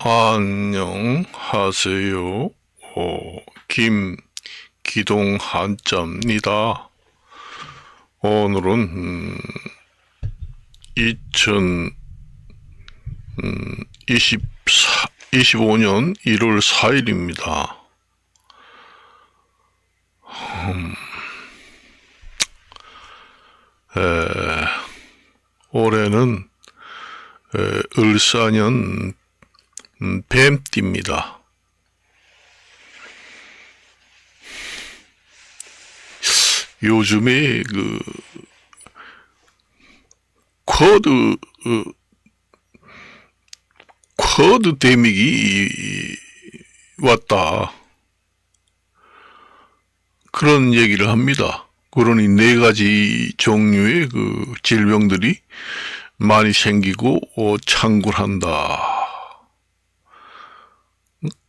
안녕하세요. 김기동한자입니다. 오늘은 2025년 1월 4일입니다. 올해는 을사년 뱀띠입니다. 요즘에 쿼드 데믹이 왔다, 그런 얘기를 합니다. 그러니 4가지 종류의 질병들이 많이 생기고 창굴한다,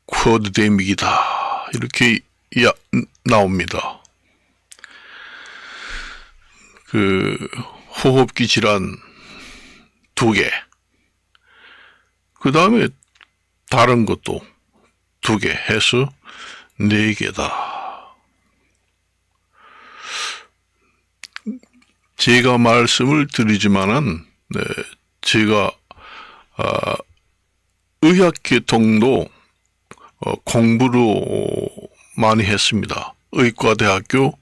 쿼드 데믹이다, 이렇게 나옵니다. 호흡기 질환 2개, 그 다음에 다른 것도 2개 해서 4개다. 제가 말씀을 드리지만은, 제가 의학계통도 공부를 많이 했습니다. 의과대학교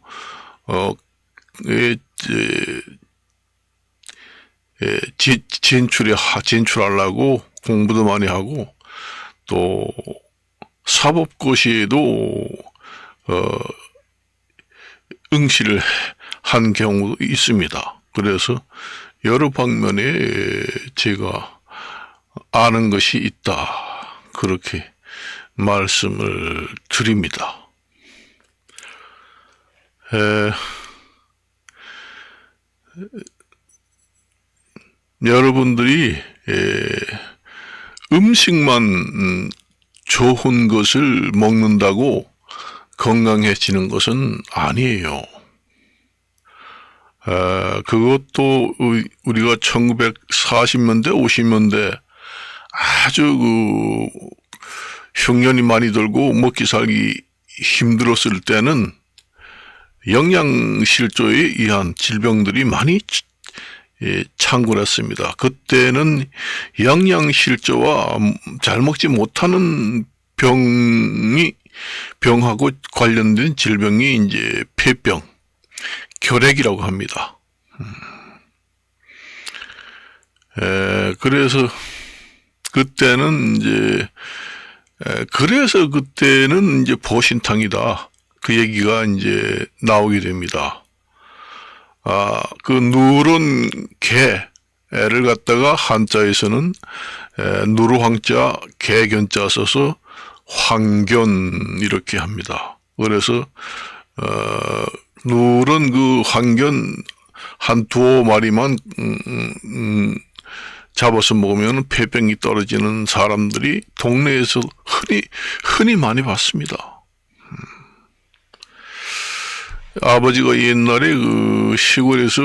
진출하려고 공부도 많이 하고, 또 사법고시에도 응시를 한 경우도 있습니다. 그래서 여러 방면에 제가 아는 것이 있다, 그렇게 말씀을 드립니다. 여러분들이 음식만 좋은 것을 먹는다고 건강해지는 것은 아니에요. 그것도 우리가 1940년대, 50년대 아주 흉년이 많이 들고 먹기 살기 힘들었을 때는 영양실조에 의한 질병들이 많이 창궐했습니다. 그때는 영양실조와 잘 먹지 못하는 병하고 관련된 질병이 이제 폐병, 결핵이라고 합니다. 그래서 그때는 이제 보신탕이다, 그 얘기가 이제 나오게 됩니다. 누런 개를 갖다가 한자에서는 누르황자 개견자 써서 황견 이렇게 합니다. 그래서 누른 황견 한 2마리만 잡아서 먹으면 폐병이 떨어지는 사람들이 동네에서 흔히 많이 봤습니다. 아버지가 옛날에 시골에서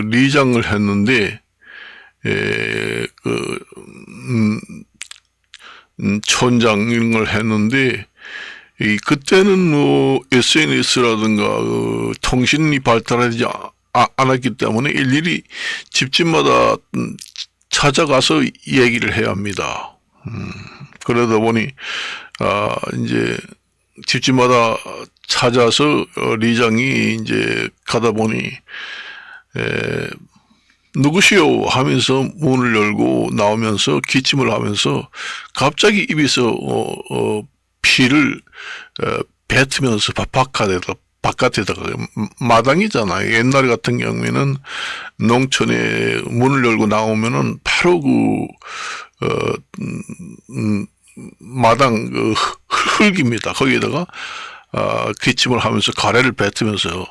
리장을 했는데, 촌장 이런 걸 했는데, 그때는 SNS라든가 통신이 발달하지 않았기 때문에 일일이 집집마다 찾아가서 얘기를 해야 합니다. 그러다 보니 이제 집집마다 찾아서 리장이 이제 가다 보니 누구시오 하면서 문을 열고 나오면서 기침을 하면서 갑자기 입에서 피를 뱉으면서 바깥에다가 마당이잖아요. 옛날 같은 경우에는 농촌에 문을 열고 나오면은 바로 마당 흙입니다. 거기에다가 기침을 하면서 가래를 뱉으면서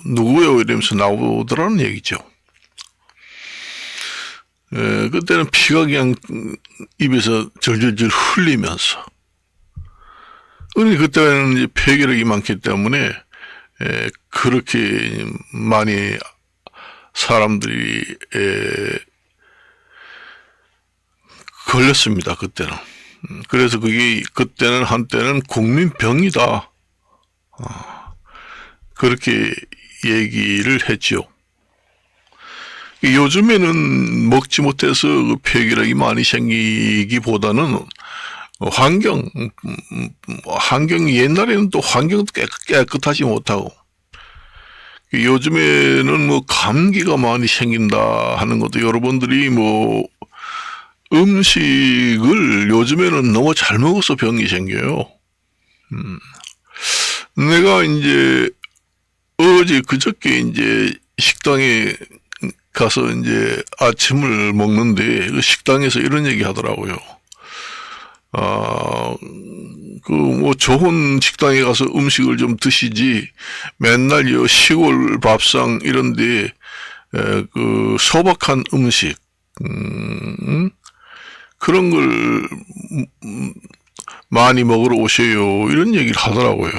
누구요 이러면서 나오더라는 얘기죠. 그때는 피가 그냥 입에서 절절절 흘리면서, 그때는 이제 폐결핵이 많기 때문에 그렇게 많이 사람들이 걸렸습니다, 그때는. 그래서 그게 그때는 한때는 국민병이다. 그렇게 얘기를 했지요. 요즘에는 먹지 못해서 그 폐결핵이 많이 생기기보다는 환경이 옛날에는 또 환경도 깨끗하지 못하고, 요즘에는 뭐 감기가 많이 생긴다 하는 것도 여러분들이 뭐 음식을 요즘에는 너무 잘 먹어서 병이 생겨요. 내가 이제 어제 그저께 이제 식당에 가서 이제 아침을 먹는데 그 식당에서 이런 얘기 하더라고요. 그 뭐 좋은 식당에 가서 음식을 좀 드시지 맨날 요 시골 밥상 이런데 그 소박한 음식 그런 걸 많이 먹으러 오세요 이런 얘기를 하더라고요.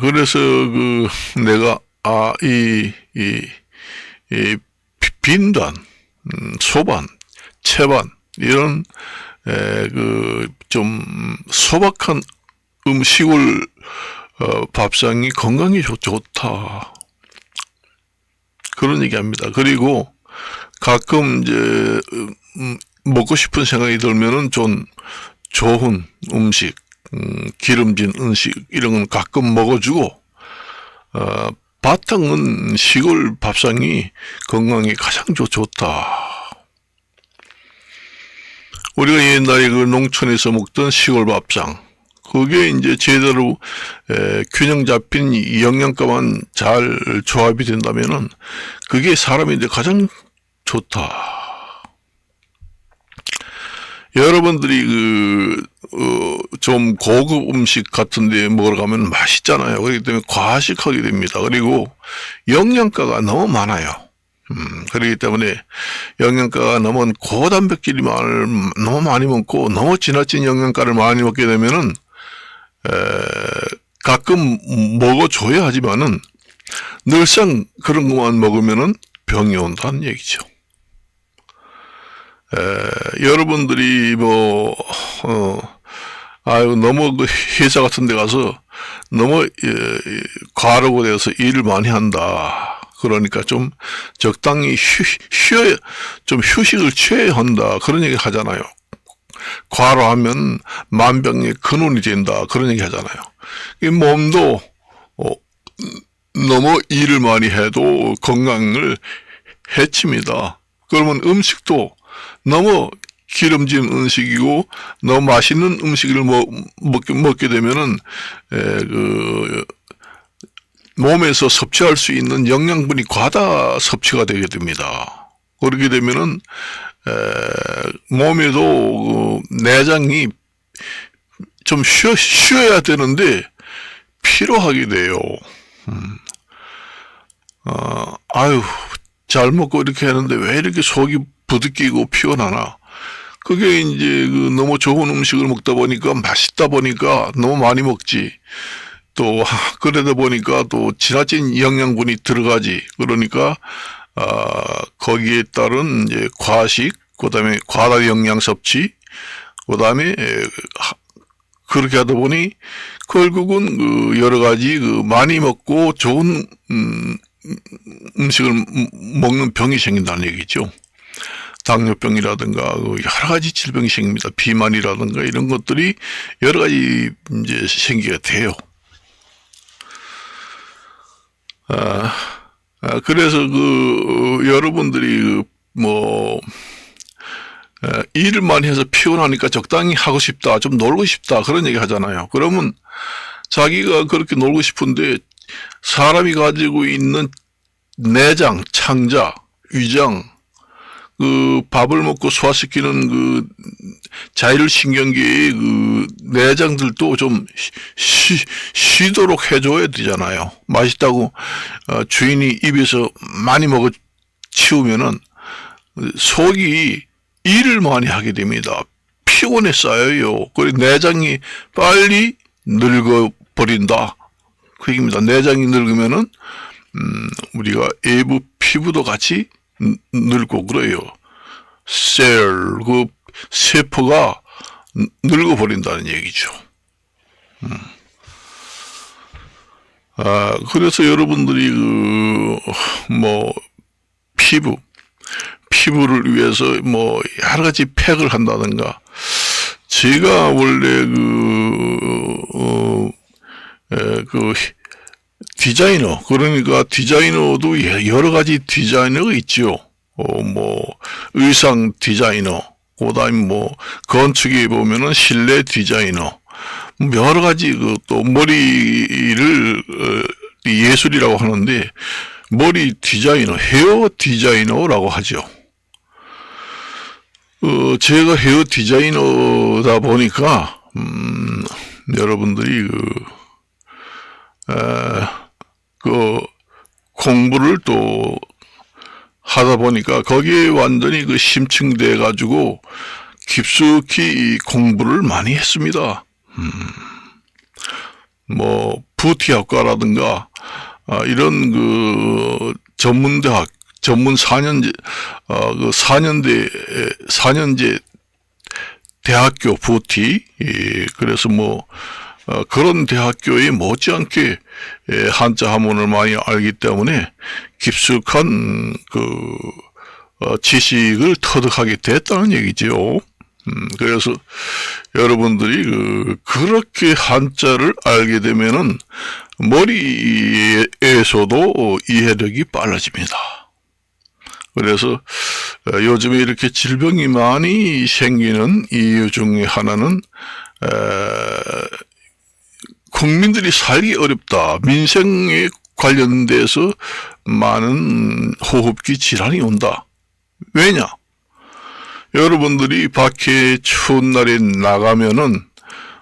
그래서 그 내가 이 빈단, 소반, 채반 이런 그 좀 소박한 시골 밥상이 건강에 좋다 그런 얘기합니다. 그리고 가끔 이제 먹고 싶은 생각이 들면은 좀 좋은 음식, 기름진 음식 이런 건 가끔 먹어주고 바탕은 시골 밥상이 건강에 가장 좋다. 우리가 옛날에 그 농촌에서 먹던 시골 밥상, 그게 이제 제대로 균형 잡힌 영양가만 잘 조합이 된다면은 그게 사람인데 가장 좋다. 여러분들이 좀 고급 음식 같은데 먹으러 가면 맛있잖아요. 그렇기 때문에 과식하게 됩니다. 그리고 영양가가 너무 많아요. 그렇기 때문에 영양가가 너무 고단백질이 너무 많이 먹고 너무 지나친 영양가를 많이 먹게 되면은 가끔 먹어줘야 하지만은 늘상 그런 것만 먹으면은 병이 온다는 얘기죠. 여러분들이 너무 그 회사 같은 데 가서 너무 과로가 돼서 일을 많이 한다. 그러니까 좀 적당히 좀 휴식을 취해야 한다. 그런 얘기 하잖아요. 과로하면 만병의 근원이 된다. 그런 얘기 하잖아요. 이 몸도 너무 일을 많이 해도 건강을 해칩니다. 그러면 음식도 너무 기름진 음식이고 너무 맛있는 음식을 먹게 되면은 몸에서 섭취할 수 있는 영양분이 과다 섭취가 되게 됩니다. 그렇게 되면은 몸에도 내장이 좀 쉬어야 되는데 피로하게 돼요. 잘 먹고 이렇게 하는데 왜 이렇게 속이 부득이고 피곤하나? 그게 이제 너무 좋은 음식을 먹다 보니까 맛있다 보니까 너무 많이 먹지. 또 그러다 보니까 또 지나친 영양분이 들어가지. 그러니까 거기에 따른 이제 과식, 그다음에 과다 영양 섭취, 그다음에 그렇게 하다 보니 결국은 여러 가지 많이 먹고 좋은 음식을 먹는 병이 생긴다는 얘기죠. 당뇨병이라든가 여러 가지 질병이 생깁니다. 비만이라든가 이런 것들이 여러 가지 이제 생기게 돼요. 그래서 여러분들이 일을 많이 해서 피곤하니까 적당히 하고 싶다, 좀 놀고 싶다 그런 얘기 하잖아요. 그러면 자기가 그렇게 놀고 싶은데 사람이 가지고 있는 내장, 창자, 위장, 밥을 먹고 소화시키는 자율신경계의 내장들도 좀 쉬도록 해줘야 되잖아요. 맛있다고 주인이 입에서 많이 먹어 치우면은 속이 일을 많이 하게 됩니다. 피곤에 쌓여요. 그리고 내장이 빨리 늙어버린다. 그 얘기입니다. 내장이 늙으면은 우리가 외부 피부도 같이 늙고 그래요. 그 세포가 늙어버린다는 얘기죠. 그래서 여러분들이 피부를 위해서 여러 가지 팩을 한다든가, 제가 원래 디자이너, 그러니까 디자이너도 여러 가지 디자이너가 있죠. 의상 디자이너, 그 다음에 건축에 보면은 실내 디자이너, 여러 가지 또 머리를 예술이라고 하는데, 머리 디자이너, 헤어 디자이너라고 하죠. 제가 헤어 디자이너다 보니까, 여러분들이 공부를 또 하다 보니까 거기에 완전히 심층돼 가지고 깊숙이 공부를 많이 했습니다. 뷰티학과라든가, 이런 전문대학, 전문 4년제, 4년제 대학교 뷰티, 그래서 그런 대학교에 못지않게 한자 학문을 많이 알기 때문에 깊숙한 지식을 터득하게 됐다는 얘기죠. 그래서 여러분들이 그렇게 한자를 알게 되면은 머리에서도 이해력이 빨라집니다. 그래서 요즘에 이렇게 질병이 많이 생기는 이유 중에 하나는 국민들이 살기 어렵다. 민생에 관련돼서 많은 호흡기 질환이 온다. 왜냐? 여러분들이 밖에 추운 날에 나가면은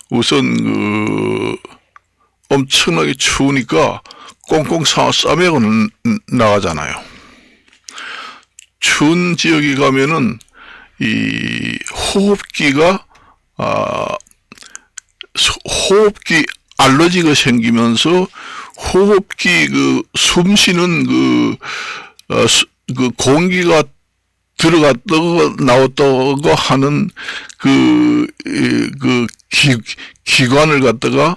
우선 엄청나게 추우니까 꽁꽁 싸매고 나가잖아요. 추운 지역에 가면은 이 호흡기가 호흡기 알러지가 생기면서 호흡기 숨 쉬는 공기가 들어갔다가 나왔다가 하는 기관을 갖다가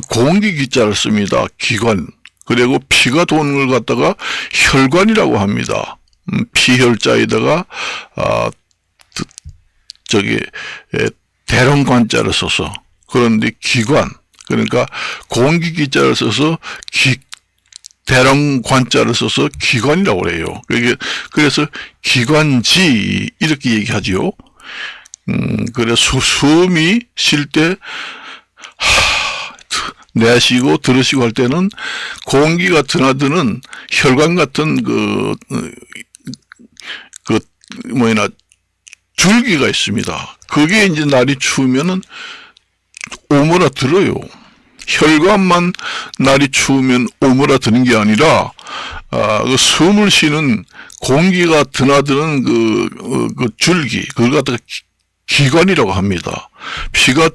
공기기자를 씁니다. 기관. 그리고 피가 도는 걸 갖다가 혈관이라고 합니다. 피혈자에다가 대롱관자를 써서. 그런데 기관. 그러니까 공기기자를 써서 대롱관자를 써서 기관이라고 그래요. 그래서 기관지 이렇게 얘기하죠. 그래서 숨이 쉴 때 내쉬고 들으시고 할 때는 공기가 드나드는 혈관 같은 줄기가 있습니다. 그게 이제 날이 추우면은 오므라들어요. 혈관만 날이 추우면 오므라드는 게 아니라 숨을 쉬는 공기가 드나드는 줄기, 그걸 갖다가 기관이라고 합니다. 피가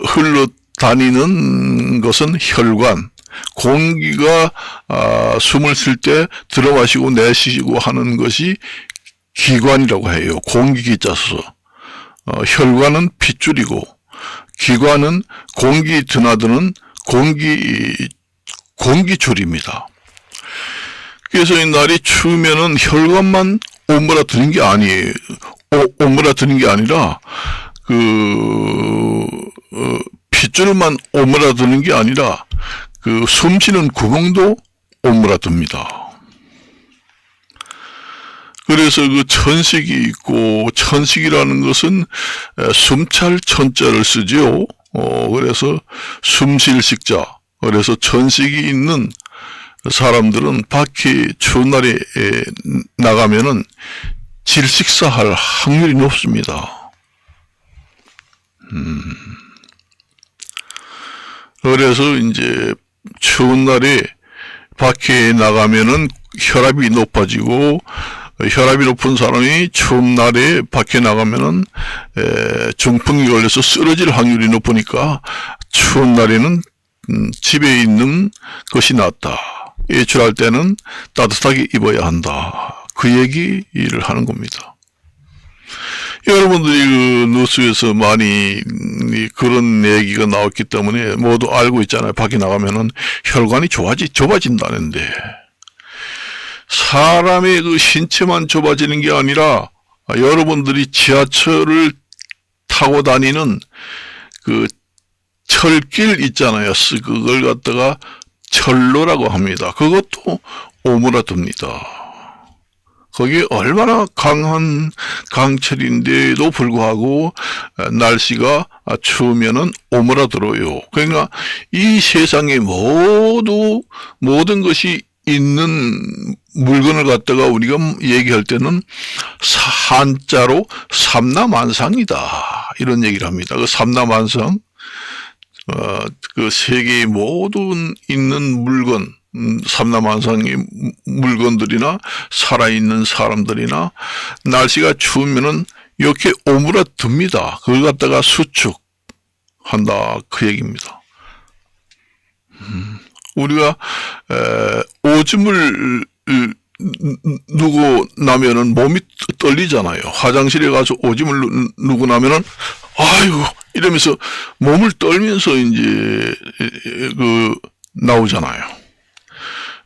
흘러 다니는 것은 혈관, 공기가 숨을 쉴 때 들어마시고 내쉬고 하는 것이 기관이라고 해요. 공기기자 써서. 혈관은 핏줄이고 기관은 공기 드나드는 공기줄입니다. 그래서 이 날이 추우면은 혈관만 오므라드는 게 아니에요. 오므라드는 게 아니라 핏줄만 오므라드는 게 아니라 숨쉬는 구멍도 오므라듭니다. 그래서 천식이 있고, 천식이라는 것은 숨찰 천자를 쓰죠. 그래서 숨쉴 식자. 그래서 천식이 있는 사람들은 밖에 추운 날에 나가면은 질식사할 확률이 높습니다. 그래서 이제 추운 날에 밖에 나가면은 혈압이 높아지고, 혈압이 높은 사람이 추운 날에 밖에 나가면은 중풍이 걸려서 쓰러질 확률이 높으니까 추운 날에는 집에 있는 것이 낫다. 외출할 때는 따뜻하게 입어야 한다. 그 얘기를 하는 겁니다. 여러분들이 그 뉴스에서 많이 그런 얘기가 나왔기 때문에 모두 알고 있잖아요. 밖에 나가면은 혈관이 좁아진다는데, 사람의 그 신체만 좁아지는 게 아니라 여러분들이 지하철을 타고 다니는 그 철길 있잖아요. 그걸 갖다가 철로라고 합니다. 그것도 오므라듭니다. 거기에 얼마나 강한 강철인데도 불구하고 날씨가 추우면은 오므라들어요. 그러니까 이 세상에 모든 것이 있는 물건을 갖다가 우리가 얘기할 때는 한자로 삼라만상이다, 이런 얘기를 합니다. 그 삼라만상, 그 세계의 모든 있는 물건, 삼라만상의 물건들이나 살아있는 사람들이나 날씨가 추우면은 이렇게 오므라듭니다. 그걸 갖다가 수축한다, 그 얘기입니다. 우리가 오줌을 누고 나면은 몸이 떨리잖아요. 화장실에 가서 오줌을 누고 나면은 아이고 이러면서 몸을 떨면서 이제 나오잖아요.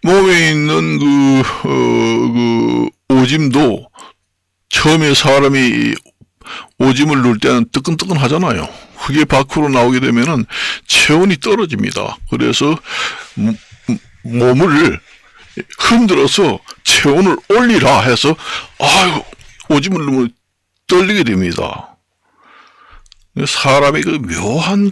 몸에 있는 그 오줌도 처음에 사람이 오줌을 누울 때는 뜨끈뜨끈 하잖아요. 그게 밖으로 나오게 되면은 체온이 떨어집니다. 그래서 몸을 흔들어서 체온을 올리라 해서 아이고 오줌을 누우면 떨리게 됩니다. 사람의 그 묘한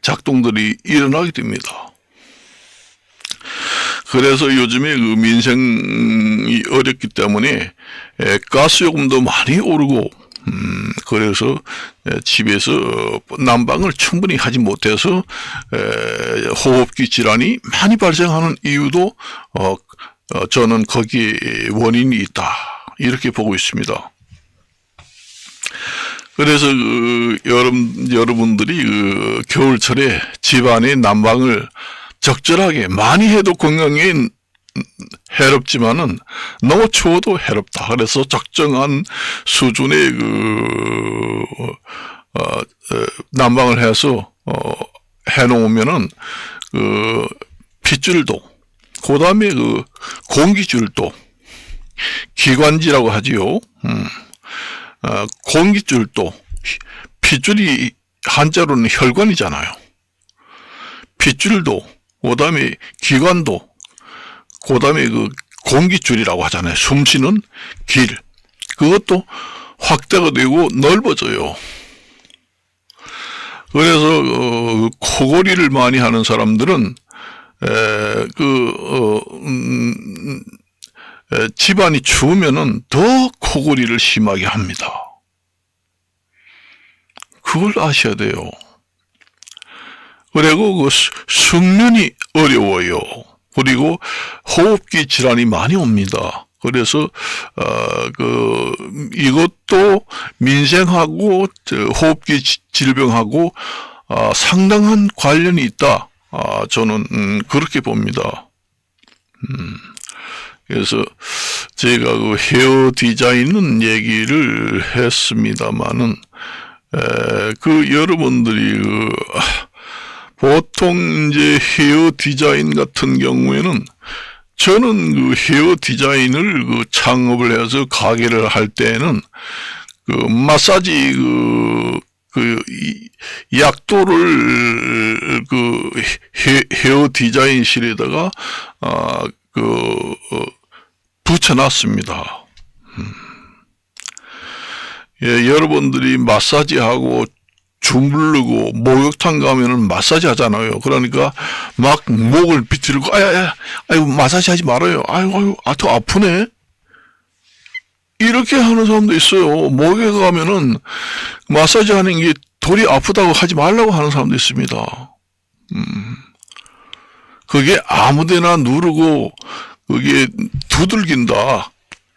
작동들이 일어나게 됩니다. 그래서 요즘에 그 민생이 어렵기 때문에 가스요금도 많이 오르고, 그래서 집에서 난방을 충분히 하지 못해서 호흡기 질환이 많이 발생하는 이유도 저는 거기에 원인이 있다, 이렇게 보고 있습니다. 그래서 여러분들이 겨울철에 집안의 난방을 적절하게 많이 해도 건강에 해롭지만은 너무 추워도 해롭다. 그래서 적정한 수준의 난방을 해서 해놓으면은 핏줄도, 그 다음에 공기줄도, 기관지라고 하지요. 공기줄도, 핏줄이 한자로는 혈관이잖아요. 핏줄도, 그 다음에 기관도, 그 다음에 공기줄이라고 하잖아요. 숨쉬는 길. 그것도 확대가 되고 넓어져요. 그래서 코골이를 많이 하는 사람들은 집안이 추우면은 더 코골이를 심하게 합니다. 그걸 아셔야 돼요. 그리고 숙면이 어려워요. 그리고 호흡기 질환이 많이 옵니다. 그래서 이것도 민생하고 호흡기 질병하고 상당한 관련이 있다. 저는 그렇게 봅니다. 그래서 제가 헤어 디자인은 얘기를 했습니다만은 여러분들이 보통 이제 헤어 디자인 같은 경우에는 저는 헤어 디자인을 창업을 해서 가게를 할 때는 마사지 약도를 헤어 디자인실에다가 붙여놨습니다. 예, 여러분들이 마사지하고 주물르고 목욕탕 가면은 마사지 하잖아요. 그러니까 막 목을 비틀고 아이고 마사지 하지 말아요. 아이고 더 아프네. 이렇게 하는 사람도 있어요. 목에 가면은 마사지 하는 게 돌이 아프다고 하지 말라고 하는 사람도 있습니다. 그게 아무데나 누르고 그게 두들긴다.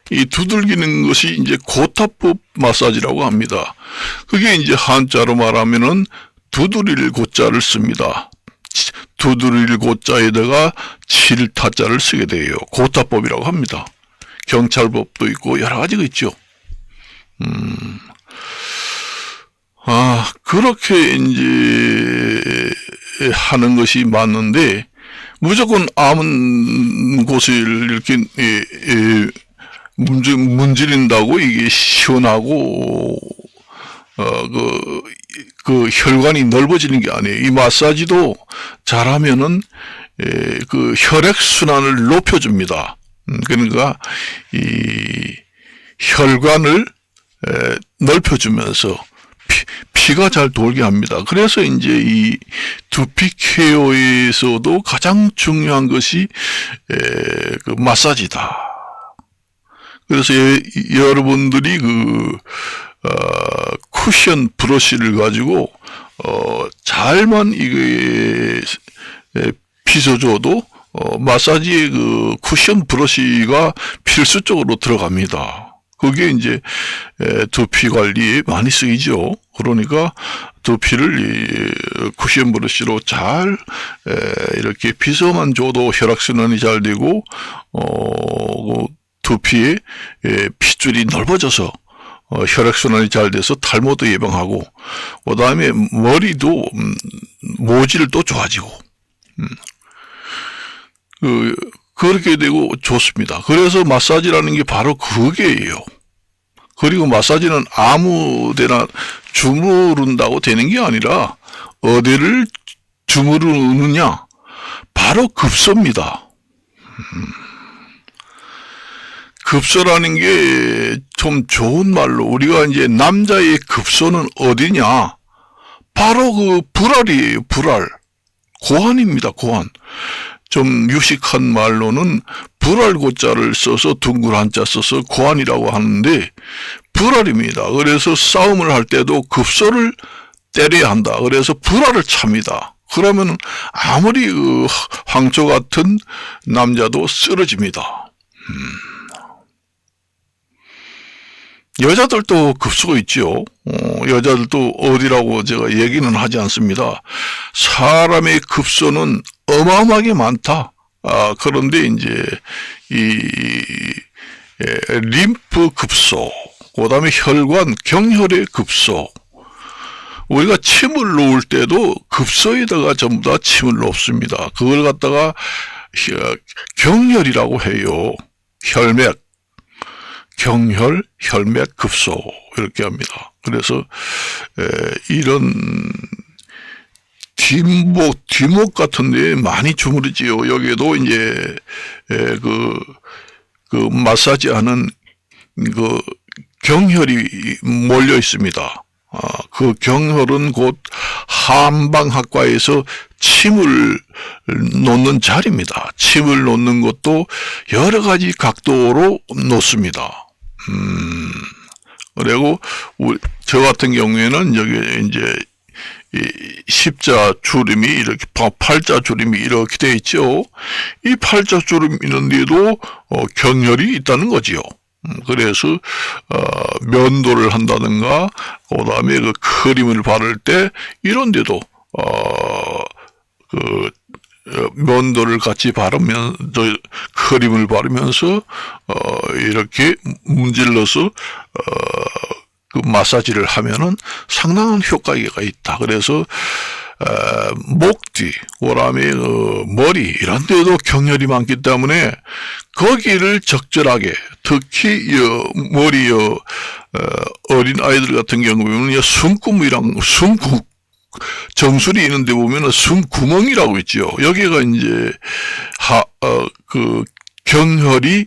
이 두들기는 것이 이제 고타법 마사지라고 합니다. 그게 이제 한자로 말하면은 두드릴 고자를 씁니다. 두드릴 고자에다가 칠타자를 쓰게 돼요. 고타법이라고 합니다. 경찰법도 있고 여러 가지가 있죠. 그렇게 이제 하는 것이 맞는데, 무조건 아무 곳을 이렇게 문지른다고 이게 시원하고 그 혈관이 넓어지는 게 아니에요. 이 마사지도 잘하면은 그 혈액 순환을 높여줍니다. 그러니까 이 혈관을 넓혀주면서 피가 잘 돌게 합니다. 그래서 이제 이 두피 케어에서도 가장 중요한 것이 그 마사지다. 그래서 여러분들이 쿠션 브러쉬를 가지고 잘만 이게 빗어줘도 마사지의 그 쿠션 브러쉬가 필수적으로 들어갑니다. 그게 이제 두피 관리에 많이 쓰이죠. 그러니까 두피를 쿠션 브러쉬로 잘 이렇게 빗어만 줘도 혈액순환이 잘 되고 두피에 핏줄이 넓어져서 혈액순환이 잘 돼서 탈모도 예방하고, 그 다음에 머리도 모질도 좋아지고 그렇게 되고 좋습니다. 그래서 마사지라는 게 바로 그게예요. 그리고 마사지는 아무 데나 주무른다고 되는 게 아니라 어디를 주무르느냐, 바로 급소입니다. 급소라는 게 좀 좋은 말로, 우리가 이제 남자의 급소는 어디냐, 바로 그 불알이에요. 불알, 고환입니다. 고환. 좀 유식한 말로는 불알고자를 써서 둥글 한자 써서 고환이라고 하는데 불알입니다. 그래서 싸움을 할 때도 급소를 때려야 한다. 그래서 불알을 찹니다. 그러면 아무리 황초 같은 남자도 쓰러집니다. 여자들도 급소가 있죠. 여자들도 어디라고 제가 얘기는 하지 않습니다. 사람의 급소는 어마어마하게 많다. 그런데 이제 림프 급소, 그 다음에 혈관, 경혈의 급소. 우리가 침을 놓을 때도 급소에다가 전부 다 침을 놓습니다. 그걸 갖다가 경혈이라고 해요. 혈맥, 경혈, 혈맥, 급소 이렇게 합니다. 그래서 이런 뒷목 같은 데 많이 주무르지요. 여기에도 이제 그 마사지 하는 그 경혈이 몰려 있습니다. 그 경혈은 곧 한방학과에서 침을 놓는 자리입니다. 침을 놓는 것도 여러 가지 각도로 놓습니다. 그리고 저 같은 경우에는 여기 이제 십자 주름이 이렇게, 팔자 주름이 이렇게 되어 있죠. 이 팔자 주름 있는데도 경혈이 있다는 거지요. 그래서 면도를 한다든가, 그 다음에 그 크림을 바를 때 이런데도 면도를 같이 바르면서, 크림을 바르면서 이렇게 문질러서 그 마사지를 하면은 상당한 효과가 있다. 그래서 목 뒤, 그다음에 머리 이런 데도 경혈이 많기 때문에 거기를 적절하게, 특히 머리 어린 아이들 같은 경우에는 숨구멍이랑 정수리 있는데 보면은 숨구멍이라고 있죠. 여기가 이제 그 경혈이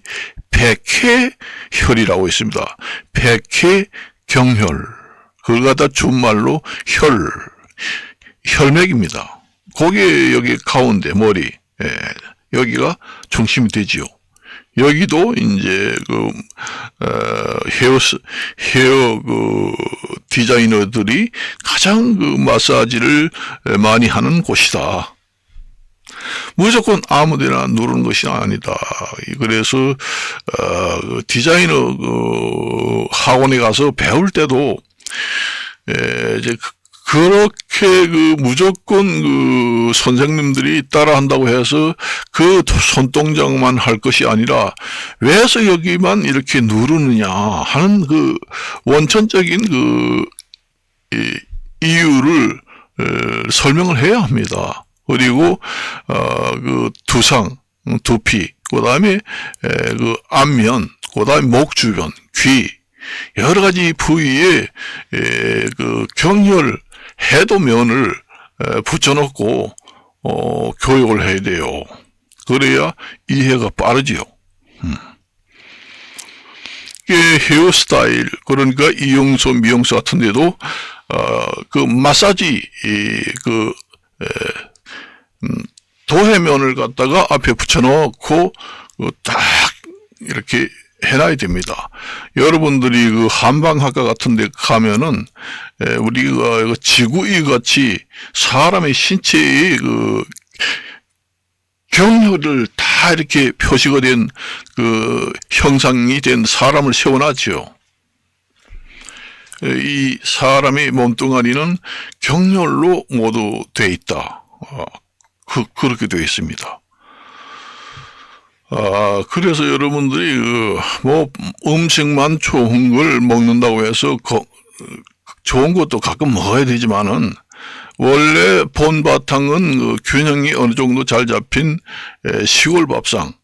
백회혈이라고 있습니다. 백회경혈. 그걸 갖다 준말로 혈맥입니다. 거기에 여기 가운데 머리, 여기가 중심이 되지요. 여기도 이제 헤어 디자이너들이 가장 마사지를 많이 하는 곳이다. 무조건 아무데나 누르는 것이 아니다. 그래서 디자이너 학원에 가서 배울 때도 이제 그렇게 무조건 선생님들이 따라한다고 해서 그 손동작만 할 것이 아니라 왜서 여기만 이렇게 누르느냐 하는 원천적인 이유를 설명을 해야 합니다. 그리고 두상, 두피, 그 다음에 안면, 그 다음에 목 주변, 귀, 여러 가지 부위에 경혈 해도면을 붙여놓고 교육을 해야 돼요. 그래야 이해가 빠르지요. 헤어스타일, 그러니까 이용소, 미용소 같은 데도 마사지 도해면을 갖다가 앞에 붙여놓고 딱 이렇게 해놔야 됩니다. 여러분들이 한방학과 같은 데 가면은 우리가 지구이 같이 사람의 신체의 경혈을 다 이렇게 표시가 된 형상이 된 사람을 세워놨죠. 이 사람의 몸뚱아리는 경혈로 모두 돼 있다. 그렇게 되어 있습니다. 그래서 여러분들이 음식만 좋은 걸 먹는다고 해서 좋은 것도 가끔 먹어야 되지만은 원래 본 바탕은 균형이 어느 정도 잘 잡힌 시골 밥상을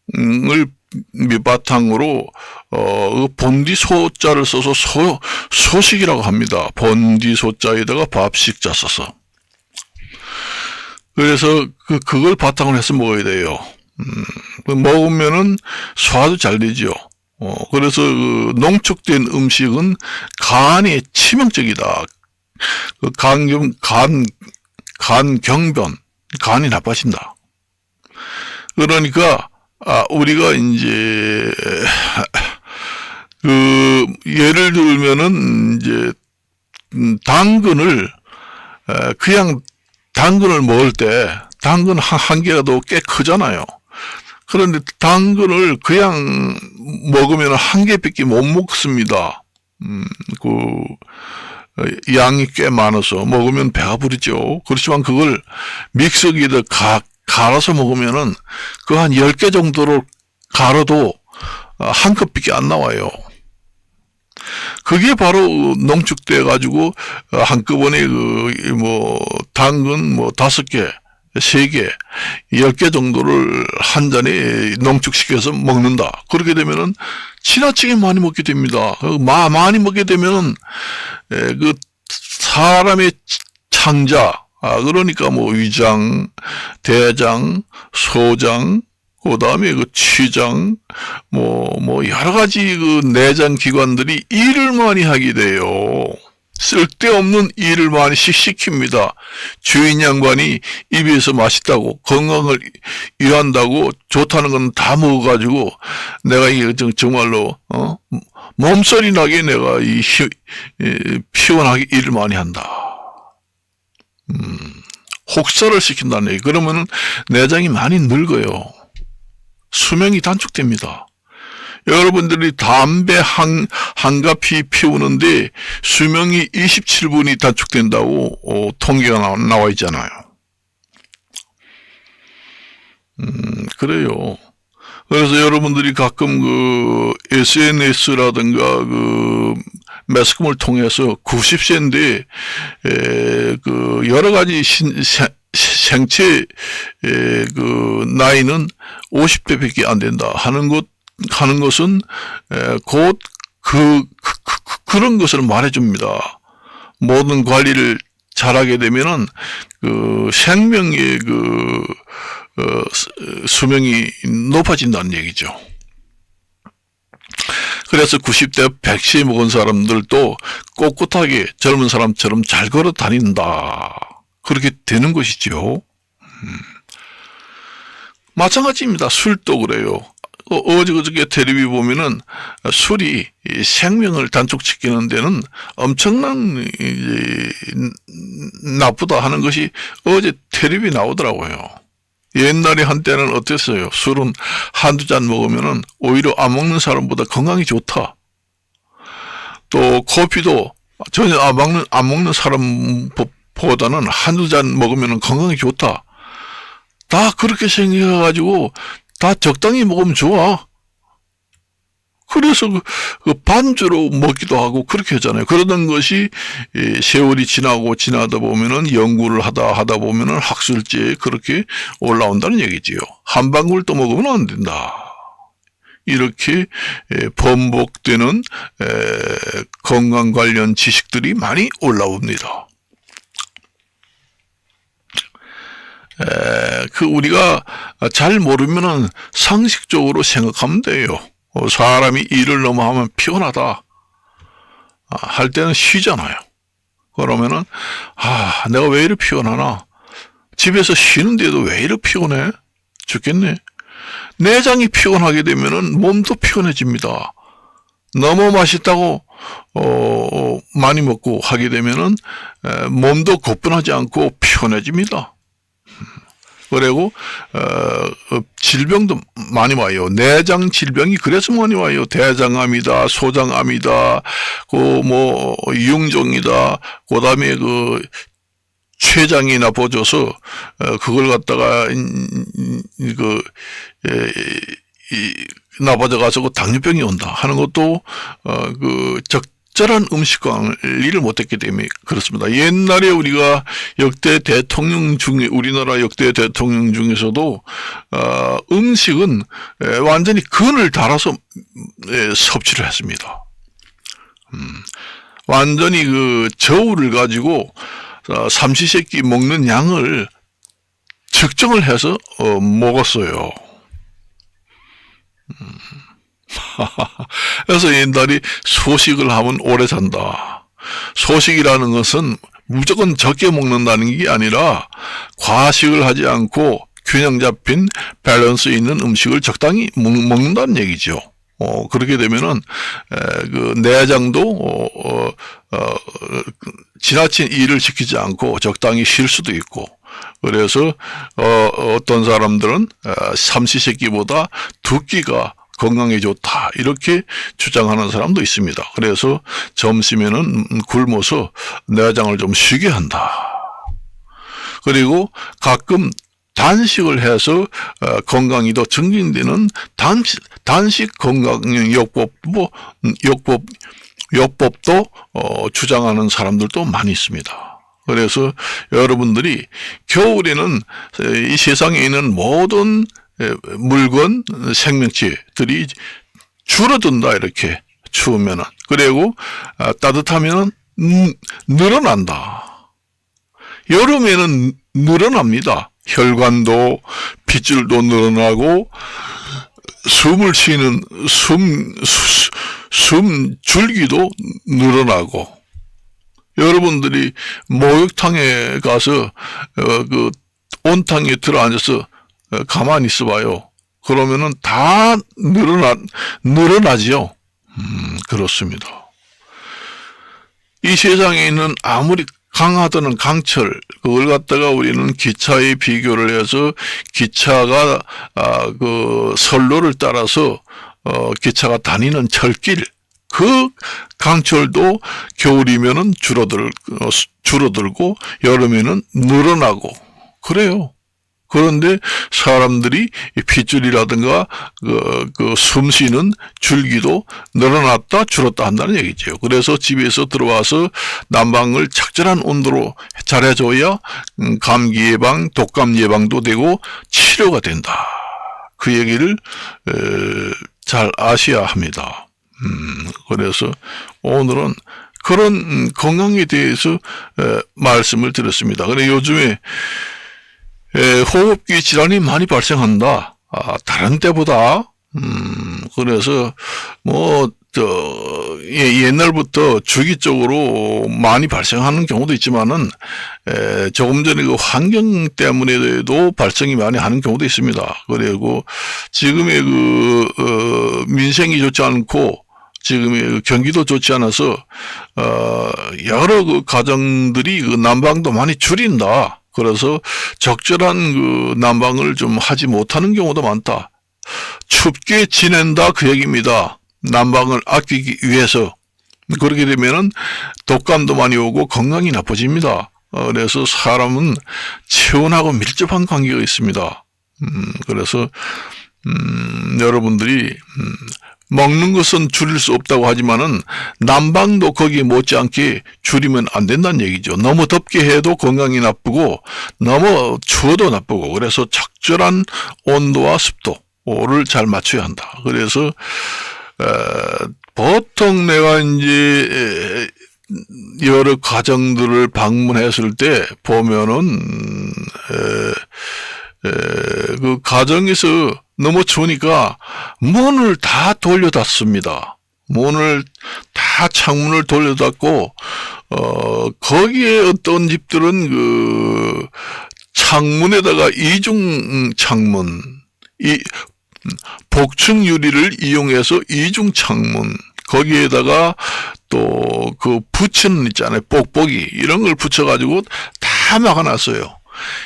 밑바탕으로 본디 소자를 써서 소식이라고 합니다. 본디 소자에다가 밥식자 써서. 그래서 그걸 바탕으로 해서 먹어야 돼요. 먹으면은 소화도 잘 되죠. 그래서 농축된 음식은 간에 치명적이다. 간경변, 간이 나빠진다. 그러니까 우리가 이제 예를 들면은 이제 당근을 그냥 당근을 먹을 때 당근 한 개가 더 꽤 크잖아요. 그런데 당근을 그냥 먹으면 한 개밖에 못 먹습니다. 양이 꽤 많아서 먹으면 배가 부르죠. 그렇지만 그걸 믹서기에다 갈아서 먹으면은 한 10개 정도로 갈아도 한 컵밖에 안 나와요. 그게 바로 농축돼 가지고 한꺼번에 당근 5개, 3개, 10개 정도를 한 잔에 농축시켜서 먹는다. 그렇게 되면은 지나치게 많이 먹게 됩니다. 많이 먹게 되면은 사람의 창자, 그러니까 위장, 대장, 소장, 그 다음에 취장, 여러 가지 내장 기관들이 일을 많이 하게 돼요. 쓸데없는 일을 많이 시킵니다. 주인 양반이 입에서 맛있다고, 건강을 유한다고, 좋다는 건 다 먹어가지고, 내가 이게 정말로, 몸소리 나게 내가 피곤하게 일을 많이 한다. 혹사를 시킨다는 얘기. 그러면은 내장이 많이 늙어요. 수명이 단축됩니다. 여러분들이 담배 한 갑이 피우는데 수명이 27분이 단축된다고 통계가 나와 있잖아요. 그래요. 그래서 여러분들이 가끔 SNS라든가 매스컴을 통해서 90세인데 여러 가지 생체 나이는 50대밖에 안 된다 하는 것은 곧 그런 것을 말해줍니다. 모든 관리를 잘하게 되면은 생명의 수명이 높아진다는 얘기죠. 그래서 90대 100세 먹은 사람들도 꼿꼿하게 젊은 사람처럼 잘 걸어 다닌다. 그렇게 되는 것이죠. 마찬가지입니다. 술도 그래요. 어저께 텔레비 보면은 술이 생명을 단축시키는 데는 엄청난 나쁘다 하는 것이 어제 텔레비 나오더라고요. 옛날에 한때는 어땠어요? 술은 한두 잔 먹으면은 오히려 안 먹는 사람보다 건강이 좋다. 또 커피도 전혀 안 먹는 사람보다 보다는 한두 잔 먹으면 건강에 좋다. 다 그렇게 생각해가지고 다 적당히 먹으면 좋아. 그래서 그 반주로 먹기도 하고 그렇게 하잖아요. 그러던 것이 세월이 지나다 보면은 연구를 하다 보면은 학술지에 그렇게 올라온다는 얘기지요. 한 방울 또 먹으면 안 된다. 이렇게 번복되는 건강 관련 지식들이 많이 올라옵니다. 우리가 잘 모르면은 상식적으로 생각하면 돼요. 사람이 일을 너무 하면 피곤하다. 할 때는 쉬잖아요. 그러면은, 내가 왜 이렇게 피곤하나? 집에서 쉬는데도 왜 이렇게 피곤해? 죽겠네. 내장이 피곤하게 되면은 몸도 피곤해집니다. 너무 맛있다고, 많이 먹고 하게 되면은, 몸도 거뿐하지 않고 피곤해집니다. 그리고 질병도 많이 와요. 내장 질병이 그래서 많이 와요. 대장암이다, 소장암이다, 유용종이다. 그다음에 췌장이 나빠져서 그걸 갖다가 나빠져 가지고 당뇨병이 온다 하는 것도 적절한 음식 관리를 못했기 때문에 그렇습니다. 옛날에 우리가 우리나라 역대 대통령 중에서도 음식은 완전히 근을 달아서 섭취를 했습니다. 완전히 저울을 가지고 삼시세끼 먹는 양을 측정을 해서 먹었어요. 그래서 옛날에 소식을 하면 오래 산다. 소식이라는 것은 무조건 적게 먹는다는 게 아니라 과식을 하지 않고 균형 잡힌 밸런스 있는 음식을 적당히 먹는다는 얘기죠. 그렇게 되면은 내장도 지나친 일을 시키지 않고 적당히 쉴 수도 있고, 그래서 어떤 사람들은 삼시세끼보다 두 끼가 건강에 좋다 이렇게 주장하는 사람도 있습니다. 그래서 점심에는 굶어서 내장을 좀 쉬게 한다. 그리고 가끔 단식을 해서 건강이 더 증진되는 단식 건강요법도 주장하는 사람들도 많이 있습니다. 그래서 여러분들이 겨울에는 이 세상에 있는 모든 물건, 생명체들이 줄어든다, 이렇게 추우면은. 그리고 따뜻하면은 늘어난다. 여름에는 늘어납니다. 혈관도 핏줄도 늘어나고 숨을 쉬는 숨 줄기도 늘어나고, 여러분들이 목욕탕에 가서 온탕에 들어앉아서 가만히 있어봐요. 그러면은 다 늘어나지요. 그렇습니다. 이 세상에 있는 아무리 강하다는 강철, 그걸 갖다가 우리는 기차에 비교를 해서 기차가 선로를 따라서 기차가 다니는 철길, 그 강철도 겨울이면은 줄어들고 여름에는 늘어나고 그래요. 그런데 사람들이 핏줄이라든가 숨 쉬는 줄기도 늘어났다 줄었다 한다는 얘기죠. 그래서 집에서 들어와서 난방을 적절한 온도로 잘해줘야 감기 예방, 독감 예방도 되고 치료가 된다. 그 얘기를 잘 아셔야 합니다. 그래서 오늘은 그런 건강에 대해서 말씀을 드렸습니다. 근데 요즘에 호흡기 질환이 많이 발생한다. 다른 때보다. 그래서 옛날부터 주기적으로 많이 발생하는 경우도 있지만은 조금 전에 그 환경 때문에도 발생이 많이 하는 경우도 있습니다. 그리고 지금의 민생이 좋지 않고 지금의 경기도 좋지 않아서 여러 가정들이 난방도 많이 줄인다. 그래서 적절한 난방을 좀 하지 못하는 경우도 많다. 춥게 지낸다, 그 얘기입니다. 난방을 아끼기 위해서. 그렇게 되면은 독감도 많이 오고 건강이 나빠집니다. 그래서 사람은 체온하고 밀접한 관계가 있습니다. 그래서 여러분들이 먹는 것은 줄일 수 없다고 하지만은 난방도 거기에 못지않게 줄이면 안 된다는 얘기죠. 너무 덥게 해도 건강이 나쁘고 너무 추워도 나쁘고, 그래서 적절한 온도와 습도를 잘 맞춰야 한다. 그래서 보통 내가 이제 여러 가정들을 방문했을 때 보면은 그 가정에서 너무 추우니까 문을 다 돌려닫습니다. 문을 다 창문을 돌려닫고 거기에 어떤 집들은 그 창문에다가 이중 창문, 이 복층 유리를 이용해서 이중 창문, 거기에다가 또 그 붙이는 있잖아요. 뽁뽁이 이런 걸 붙여가지고 다 막아놨어요.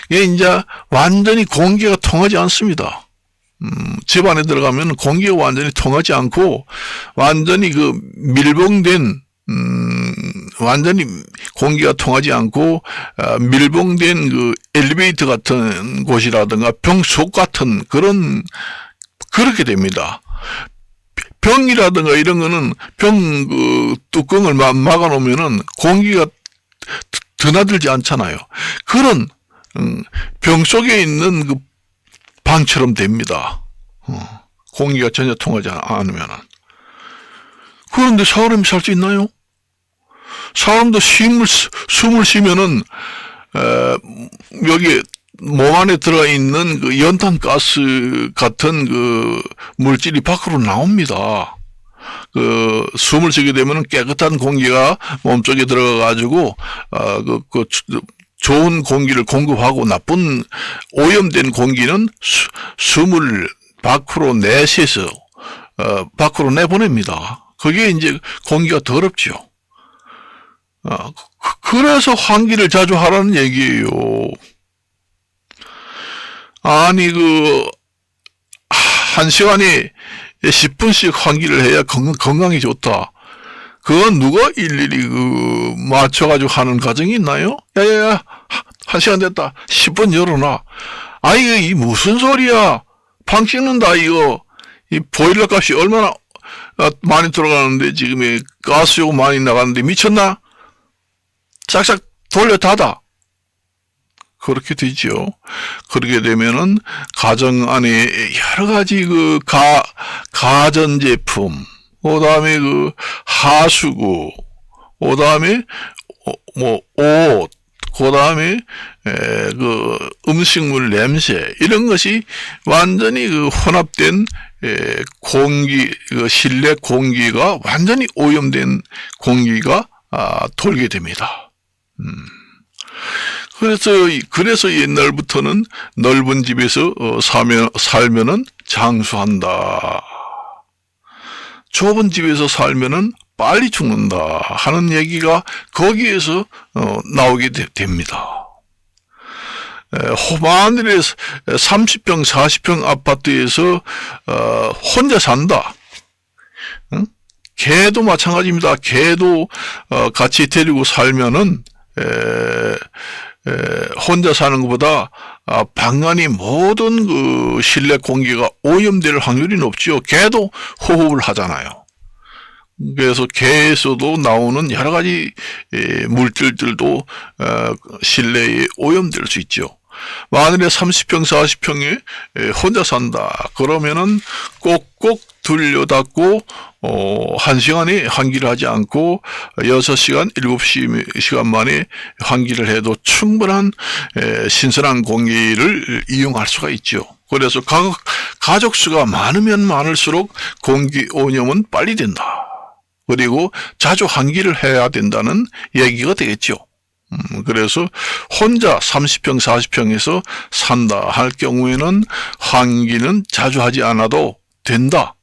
이게 이제 완전히 공기가 통하지 않습니다. 집 안에 들어가면 공기가 완전히 통하지 않고 완전히 그 밀봉된 완전히 공기가 통하지 않고 밀봉된 그 엘리베이터 같은 곳이라든가 병 속 같은 그렇게 됩니다. 병이라든가 이런 거는 병 그 뚜껑을 막아 놓으면은 공기가 드나들지 않잖아요. 그런 병 속에 있는 그 방처럼 됩니다. 공기가 전혀 통하지 않으면은. 그런데 사람이 살 수 있나요? 사람도 숨을 쉬면은 여기 몸 안에 들어 있는 그 연탄가스 같은 그 물질이 밖으로 나옵니다. 그 숨을 쉬게 되면은 깨끗한 공기가 몸속에 들어가 가지고 좋은 공기를 공급하고 나쁜 오염된 공기는 숨을 밖으로 내쉬어서 밖으로 내보냅니다. 그게 이제 공기가 더럽죠. 그래서 환기를 자주 하라는 얘기예요. 아니 한 시간에 10분씩 환기를 해야 건강이 좋다. 그건 누가 일일이 맞춰가지고 하는 가정이 있나요? 야야야, 1시간 됐다. 10분 열어놔. 아이, 이 무슨 소리야. 방 찍는다, 이거. 이 보일러 값이 얼마나 많이 들어가는데, 지금 가스요금 많이 나가는데, 미쳤나? 싹싹 돌려 닫아. 그렇게 되죠. 그렇게 되면은, 가정 안에 여러 가지 가전제품, 그 다음에 하수구, 그 다음에 옷, 그 다음에 음식물 냄새, 이런 것이 완전히 혼합된 공기, 실내 공기가 완전히 오염된 공기가 돌게 됩니다. 그래서 옛날부터는 넓은 집에서 살면은 장수한다. 좁은 집에서 살면은 빨리 죽는다 하는 얘기가 거기에서 나오게 됩니다. 호반일에 30평, 40평 아파트에서 혼자 산다. 응? 개도 마찬가지입니다. 개도 같이 데리고 살면은 혼자 사는 것보다 방안이 모든 실내 공기가 오염될 확률이 높죠. 개도 호흡을 하잖아요. 그래서 개에서도 나오는 여러 가지 물질들도 실내에 오염될 수 있죠. 만일에 30평, 40평에 혼자 산다. 그러면은 꼭꼭 들려닫고 1시간에 환기를 하지 않고 6시간, 7시간 만에 환기를 해도 충분한 신선한 공기를 이용할 수가 있죠. 그래서 가족 수가 많으면 많을수록 공기 오염은 빨리 된다. 그리고 자주 환기를 해야 된다는 얘기가 되겠죠. 그래서 혼자 30평, 40평에서 산다 할 경우에는 환기는 자주 하지 않아도 된다.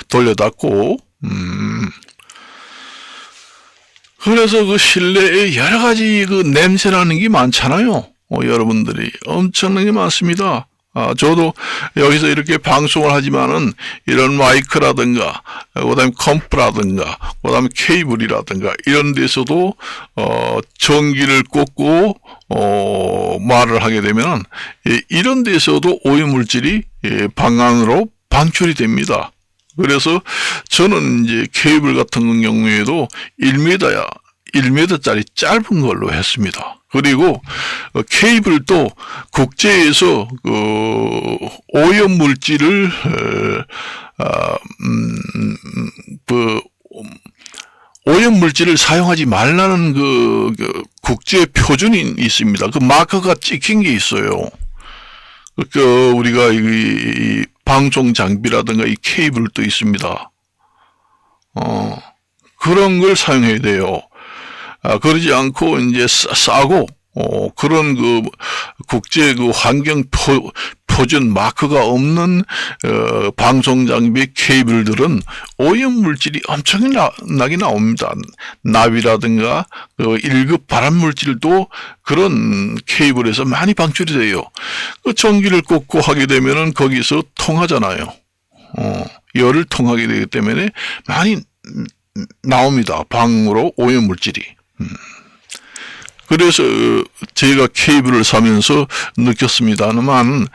돌려닫고, 그래서 실내에 여러 가지 냄새나는 게 많잖아요. 여러분들이 엄청나게 많습니다. 저도 여기서 이렇게 방송을 하지만은 이런 마이크라든가, 그 다음에 컴프라든가, 그 다음에 케이블이라든가, 이런 데서도, 전기를 꽂고, 말을 하게 되면은, 이런 데서도 오염물질이 방 안으로 방출이 됩니다. 그래서 저는 이제 케이블 같은 경우에도 1m짜리 짧은 걸로 했습니다. 그리고 케이블도 국제에서 오염 물질을 오염 물질을 사용하지 말라는 국제 표준이 있습니다. 그 마크가 찍힌 게 있어요. 우리가 이 방송 장비라든가 이 케이블도 있습니다. 그런 걸 사용해야 돼요. 그러지 않고 이제 싸고 그런 국제 환경 표준 마크가 없는 방송 장비 케이블들은 오염 물질이 엄청나게 나옵니다. 나비라든가 1급 발암 물질도 그런 케이블에서 많이 방출이 돼요. 전기를 꽂고 하게 되면은 거기서 통하잖아요. 열을 통하게 되기 때문에 많이 나옵니다. 방으로 오염 물질이. 그래서 제가 케이블을 사면서 느꼈습니다만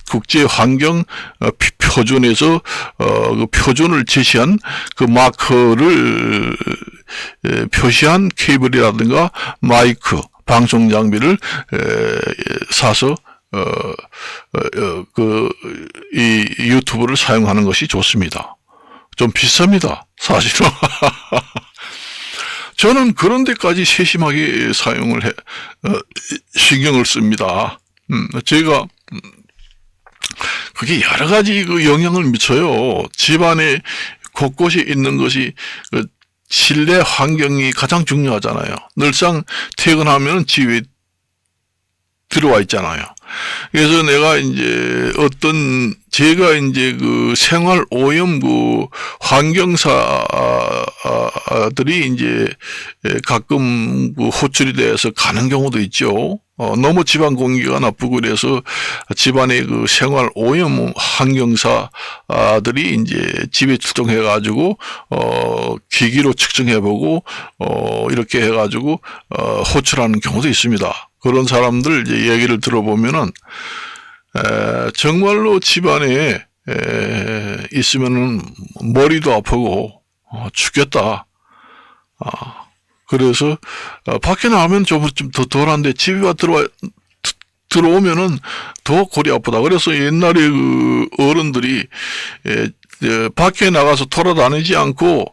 국제 환경 표준에서 그 표준을 제시한 그 마크를 표시한 케이블이라든가 마이크, 방송 장비를 사서 이 유튜브를 사용하는 것이 좋습니다. 좀 비쌉니다, 사실은. 저는 그런 데까지 세심하게 신경을 씁니다. 제가, 그게 여러 가지 영향을 미쳐요. 집안에 곳곳에 있는 것이, 실내 환경이 가장 중요하잖아요. 늘상 퇴근하면 집에 들어와 있잖아요. 그래서 내가 이제 제가 이제 생활 오염 환경사들이 이제 가끔 호출이 돼서 가는 경우도 있죠. 너무 집안 공기가 나쁘고 그래서 집안의 생활 오염 환경사들이 이제 집에 출동해가지고, 기기로 측정해보고, 이렇게 해가지고, 호출하는 경우도 있습니다. 그런 사람들 이제 얘기를 들어보면은, 정말로 집안에, 있으면은 머리도 아프고, 죽겠다. 그래서, 밖에 나가면 좀 더 덜한데 집에 들어오면은 더 골이 아프다. 그래서 옛날에 어른들이, 밖에 나가서 돌아다니지 않고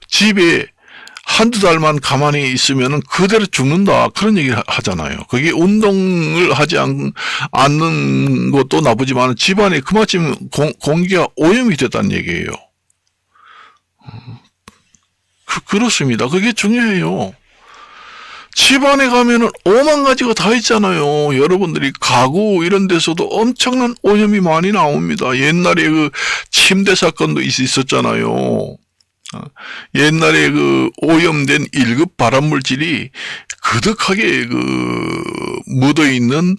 집에 한두 달만 가만히 있으면은 그대로 죽는다. 그런 얘기를 하잖아요. 그게 운동을 하지 않는 것도 나쁘지만 집안에 그마침 공기가 오염이 됐다는 얘기예요. 그렇습니다. 그게 중요해요. 집안에 가면은 5만 가지가 다 있잖아요. 여러분들이 가구 이런 데서도 엄청난 오염이 많이 나옵니다. 옛날에 침대 사건도 있었잖아요. 옛날에 오염된 1급 발암물질이 그득하게 묻어있는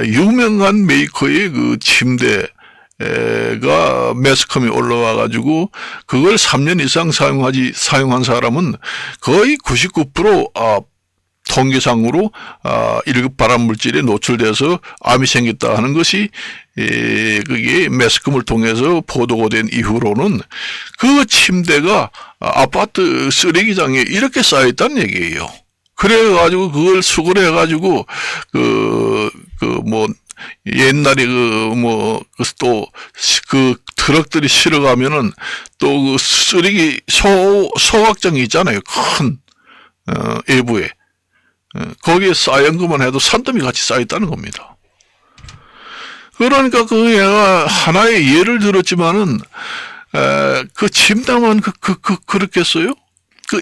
유명한 메이커의 침대가 매스컴에 올라와가지고 그걸 3년 이상 사용한 사람은 거의 99% 통계상으로 1급 발암물질에 노출돼서 암이 생겼다 하는 것이 그게 매스컴을 통해서 보도가 된 이후로는 그 침대가 아파트 쓰레기장에 이렇게 쌓여있다는 얘기예요. 그래가지고 그걸 수거를 해가지고 옛날에 또 트럭들이 실어가면은 또 쓰레기 소각장이 있잖아요. 큰 외부에. 거기에 쌓인 것만 해도 산더미 같이 쌓였다는 겁니다. 그러니까 얘가 하나의 예를 들었지만은, 침대만 그렇겠어요?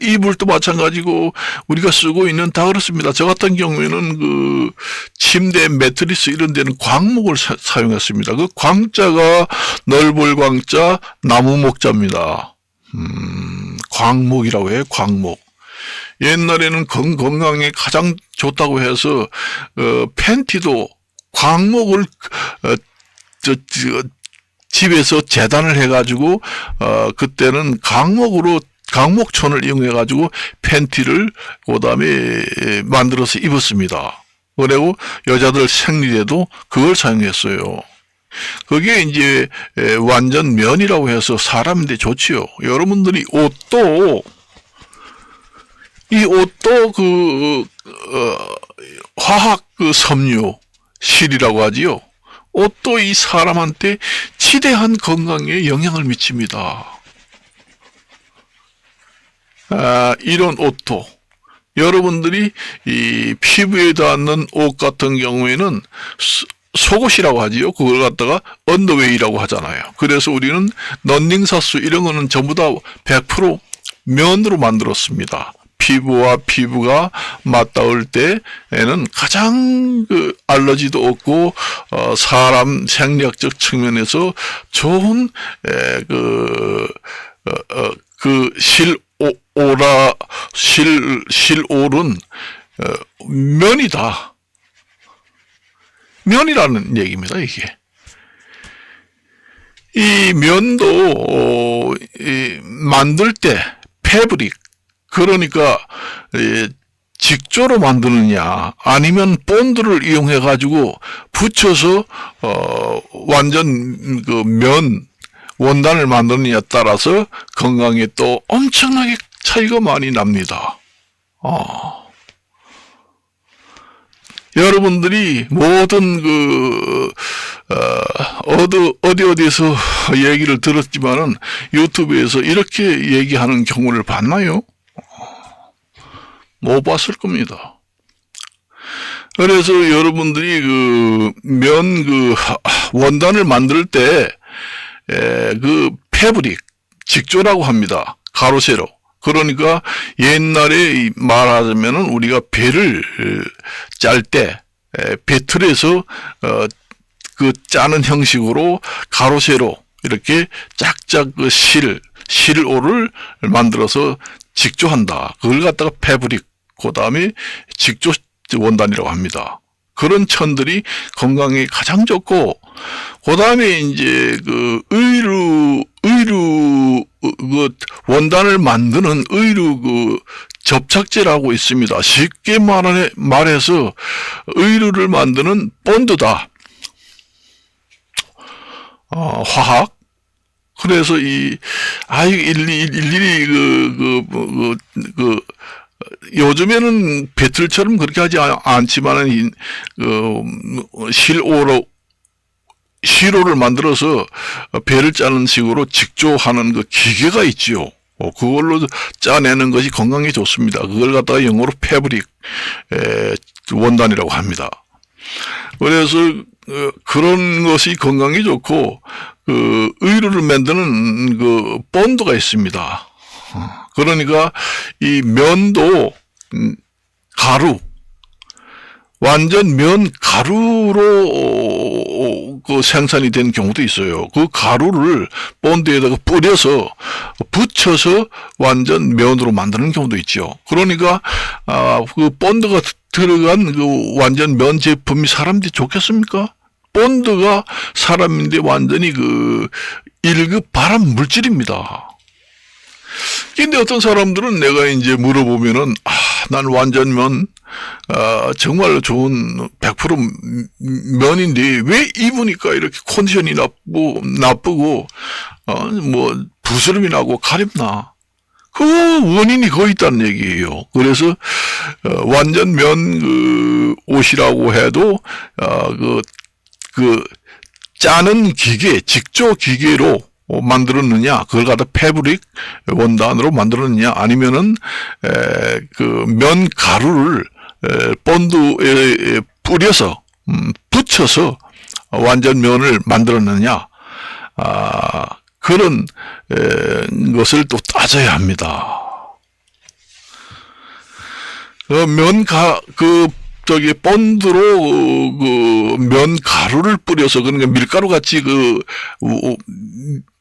이불도 마찬가지고, 우리가 쓰고 있는 다 그렇습니다. 저 같은 경우에는 침대 매트리스 이런 데는 광목을 사용했습니다. 광자가 넓을 광자, 나무 목자입니다. 광목이라고 해요, 광목. 옛날에는 건강에 가장 좋다고 해서 팬티도 광목을 어, 저 집에서 재단을 해가지고 그때는 광목촌을 이용해가지고 팬티를 그다음에 만들어서 입었습니다. 그리고 여자들 생리에도 그걸 사용했어요. 그게 이제 완전 면이라고 해서 사람인데 좋지요. 여러분들이 이 옷도 화학 섬유 실이라고 하지요. 옷도 이 사람한테 지대한 건강에 영향을 미칩니다. 이런 옷도 여러분들이 이 피부에 닿는 옷 같은 경우에는 속옷이라고 하지요. 그걸 갖다가 언더웨이라고 하잖아요. 그래서 우리는 런닝사수 이런 거는 전부 다 100% 면으로 만들었습니다. 피부와 피부가 맞닿을 때에는 가장 알러지도 없고 사람 생리학적 측면에서 좋은 실올은 면이다. 면이라는 얘기입니다, 이게. 이 면도 만들 때 패브릭, 그러니까 직조로 만드느냐 아니면 본드를 이용해 가지고 붙여서 완전 면 원단을 만드느냐에 따라서 건강에 또 엄청나게 차이가 많이 납니다. 여러분들이 모든 어디에서 얘기를 들었지만은 유튜브에서 이렇게 얘기하는 경우를 봤나요? 못 봤을 겁니다. 그래서 여러분들이 원단을 만들 때 패브릭, 직조라고 합니다. 가로, 세로. 그러니까 옛날에 말하자면은 우리가 배를 짤 때, 배틀에서, 짜는 형식으로 가로, 세로, 이렇게 짝짝 실오를 만들어서 직조한다. 그걸 갖다가 패브릭, 그 다음에 직조 원단이라고 합니다. 그런 천들이 건강에 가장 좋고, 그 다음에 이제 의류 원단을 만드는 의류 접착제라고 있습니다. 쉽게 말해서 의류를 만드는 본드다. 화학. 그래서 일일이 요즘에는 배틀처럼 그렇게 하지 않지만은 실오를 만들어서 배를 짜는 식으로 직조하는 기계가 있지요. 그걸로 짜내는 것이 건강에 좋습니다. 그걸 갖다가 영어로 패브릭 원단이라고 합니다. 그래서 그런 것이 건강에 좋고 의류를 만드는 본드가 있습니다. 그러니까 이 면도 가루, 완전 면 가루로 생산이 된 경우도 있어요. 그 가루를 본드에다가 뿌려서 붙여서 완전 면으로 만드는 경우도 있죠. 그러니까 그 본드가 들어간 완전 면 제품이 사람들이 좋겠습니까? 본드가 사람인데 완전히 1급 발암 물질입니다. 근데 어떤 사람들은 내가 이제 물어보면은, 난 완전 면, 정말 좋은 100% 면인데, 왜 입으니까 이렇게 컨디션이 나쁘고, 부스럼이 나고 가렵나? 그 원인이 거기 있다는 얘기예요. 그래서, 완전 면, 옷이라고 해도, 짜는 기계, 직조 기계로 만들었느냐, 그걸 갖다 패브릭 원단으로 만들었느냐, 아니면은 면 가루를 본드에 뿌려서 붙여서 완전 면을 만들었느냐, 그런 것을 또 따져야 합니다. 본드로 면 가루를 뿌려서, 그러니까 밀가루 같이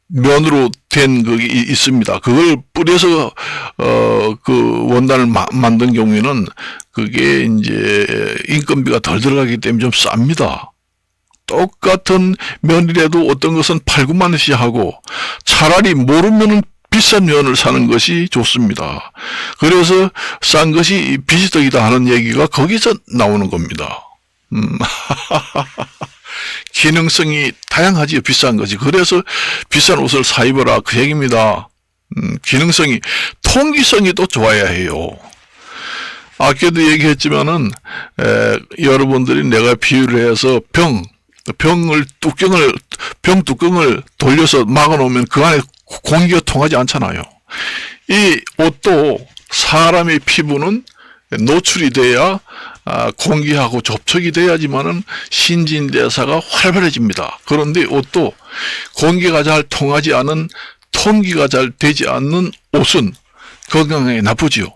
면으로 된 그게 있습니다. 그걸 뿌려서 원단을 만든 경우에는 그게 이제 인건비가 덜 들어가기 때문에 좀 쌉니다. 똑같은 면이라도 어떤 것은 8, 9만 원씩 하고 차라리 모르면은 비싼 면을 사는 것이 좋습니다. 그래서 싼 것이 비지떡이다 하는 얘기가 거기서 나오는 겁니다. 기능성이 다양하지요. 비싼 것이. 그래서 비싼 옷을 사 입어라 그 얘기입니다. 기능성이, 통기성이 또 좋아야 해요. 아까도 얘기했지만은 여러분들이 내가 비유를 해서 병 뚜껑을 돌려서 막아놓으면 그 안에 공기가 통하지 않잖아요. 이 옷도 사람의 피부는 노출이 돼야 공기하고 접촉이 돼야지만은 신진대사가 활발해집니다. 그런데 옷도 공기가 잘 통하지 않은, 통기가 잘 되지 않는 옷은 건강에 나쁘지요.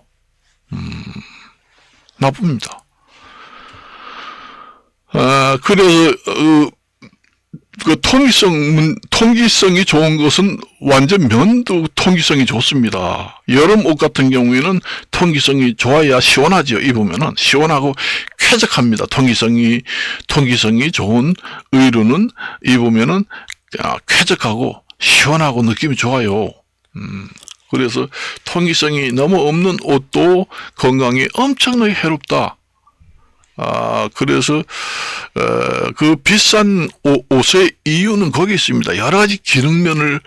나쁩니다. 그래서 그 통기성이 좋은 것은 완전 면도 통기성이 좋습니다. 여름 옷 같은 경우에는 통기성이 좋아야 시원하죠. 입으면은 시원하고 쾌적합니다. 통기성이 좋은 의류는 입으면은 쾌적하고 시원하고 느낌이 좋아요. 그래서 통기성이 너무 없는 옷도 건강에 엄청나게 해롭다. 그래서 그 비싼 옷의 이유는 거기 있습니다. 여러 가지 기능면을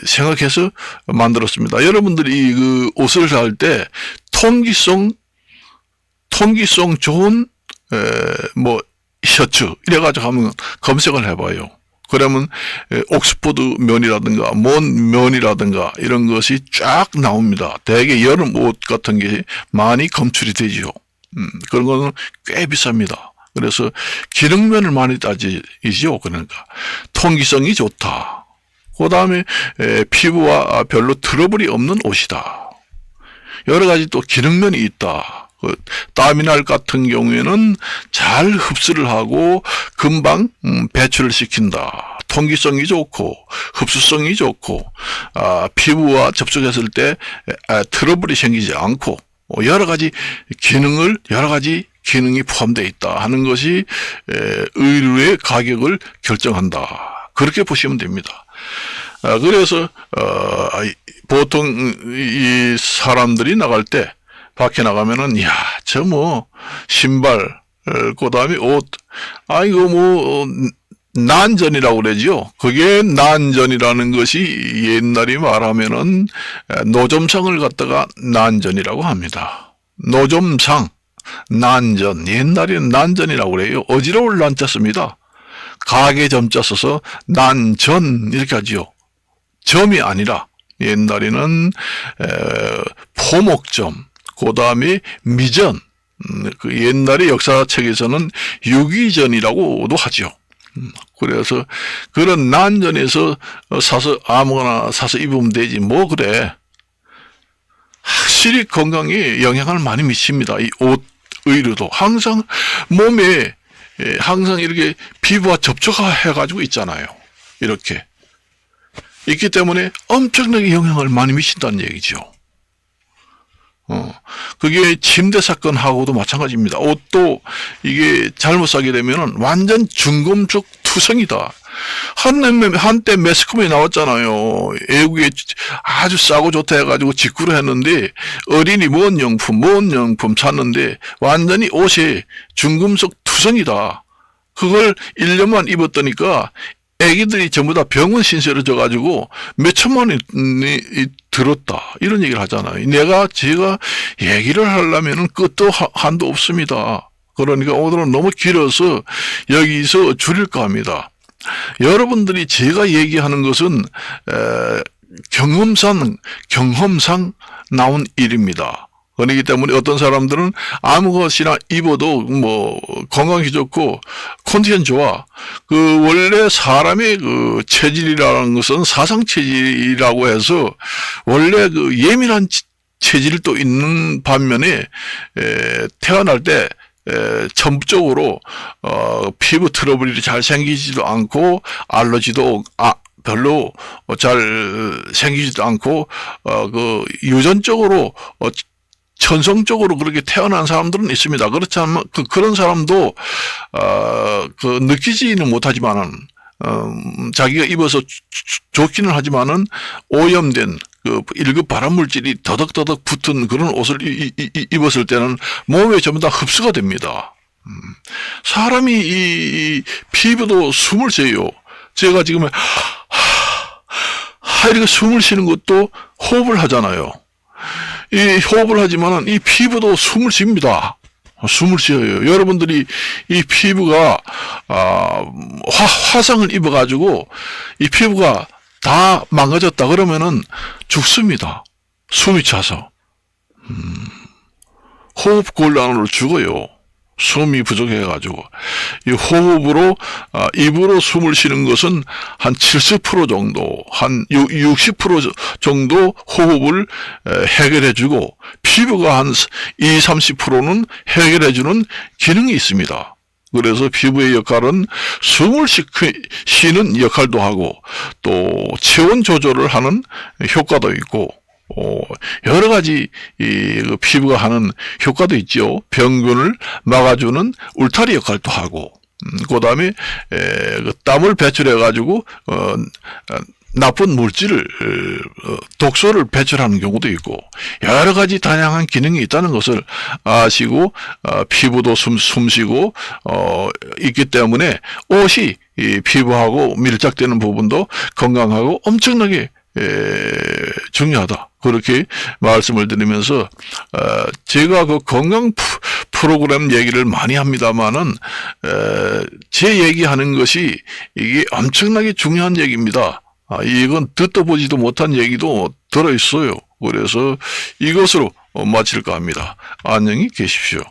생각해서 만들었습니다. 여러분들이 그 옷을 살 때 통기성 좋은 뭐 셔츠 이래가지고 한번 검색을 해봐요. 그러면 옥스포드 면이라든가 뭔 면이라든가 이런 것이 쫙 나옵니다. 대개 여름 옷 같은 게 많이 검출이 되죠. 그런 거는 꽤 비쌉니다. 그래서 기능면을 많이 따지죠. 그러니까 통기성이 좋다. 그 다음에 피부와 별로 트러블이 없는 옷이다. 여러 가지 또 기능면이 있다. 땀이 날 같은 경우에는 잘 흡수를 하고 금방 배출을 시킨다. 통기성이 좋고 흡수성이 좋고 피부와 접촉했을 때 트러블이 생기지 않고 여러 가지 기능이 포함되어 있다 하는 것이 의류의 가격을 결정한다. 그렇게 보시면 됩니다. 그래서 보통 이 사람들이 나갈 때 밖에 나가면은 저 뭐 신발 그다음에 옷 이거 난전이라고 그러죠. 그게 난전이라는 것이 옛날에 말하면은 노점상을 갖다가 난전이라고 합니다. 노점상, 난전, 옛날에는 난전이라고 그래요. 어지러울 난자 씁니다. 가게 점자 써서 난전 이렇게 하지요. 점이 아니라 옛날에는 포목점, 그 다음에 미전, 그 옛날의 역사책에서는 유기전이라고도 하죠. 그래서 그런 난전에서 사서 아무거나 사서 입으면 되지 뭐 그래. 확실히 건강에 영향을 많이 미칩니다. 이 옷, 의류도 항상 몸에 항상 이렇게 피부와 접촉해가지고 있잖아요. 이렇게 있기 때문에 엄청나게 영향을 많이 미친다는 얘기죠. 그게 침대 사건하고도 마찬가지입니다. 옷도 이게 잘못 사게 되면은 완전 중금속 투성이다. 한때 매스컴에 나왔잖아요. 외국에 아주 싸고 좋다 해가지고 직구를 했는데 어린이 뭔 용품 샀는데 완전히 옷이 중금속 투성이다. 그걸 1년만 입었더니까 애기들이 전부 다 병원 신세를 져가지고 몇 천만 원이 들었다. 이런 얘기를 하잖아요. 제가 얘기를 하려면은 끝도 한도 없습니다. 그러니까 오늘은 너무 길어서 여기서 줄일까 합니다. 여러분들이 제가 얘기하는 것은 경험상 나온 일입니다. 그렇기 때문에 어떤 사람들은 아무것이나 입어도 뭐 건강이 좋고 컨디션 좋아. 그 원래 사람의 그 체질이라는 것은 사상 체질이라고 해서 원래 그 예민한 체질도 있는 반면에 태어날 때 전부적으로 피부 트러블이 잘 생기지도 않고 알러지도 별로 잘 생기지도 않고 그 유전적으로 천성적으로 그렇게 태어난 사람들은 있습니다. 그렇지 않으면 그런 사람도 그 느끼지는 못하지만은 자기가 입어서 좋기는 하지만은 오염된 그 1급 발암물질이 더덕더덕 붙은 그런 옷을 입었을 때는 몸에 전부 다 흡수가 됩니다. 사람이 이 피부도 숨을 쉬어요. 제가 지금 이렇게 숨을 쉬는 것도 호흡을 하잖아요. 이 호흡을 하지만은 이 피부도 숨을 쉽니다. 숨을 쉬어요. 여러분들이 이 피부가 화상을 입어가지고 이 피부가 다 망가졌다 그러면은 죽습니다. 숨이 차서 호흡 곤란으로 죽어요. 숨이 부족해가지고 이 호흡으로 입으로 숨을 쉬는 것은 한 70% 정도, 한 60% 정도 호흡을 해결해주고 피부가 한 20-30%는 해결해주는 기능이 있습니다. 그래서 피부의 역할은 숨을 쉬는 역할도 하고 또 체온 조절을 하는 효과도 있고 여러 가지 그 피부가 하는 효과도 있죠. 병균을 막아주는 울타리 역할도 하고, 그 다음에 그 땀을 배출해 가지고 나쁜 물질을 독소를 배출하는 경우도 있고 여러 가지 다양한 기능이 있다는 것을 아시고 피부도 숨쉬고 있기 때문에 옷이 이 피부하고 밀착되는 부분도 건강하고 엄청나게 중요하다. 그렇게 말씀을 드리면서 제가 그 건강 프로그램 얘기를 많이 합니다만은 제 얘기하는 것이 이게 엄청나게 중요한 얘기입니다. 이건 듣도 보지도 못한 얘기도 들어있어요. 그래서 이것으로 마칠까 합니다. 안녕히 계십시오.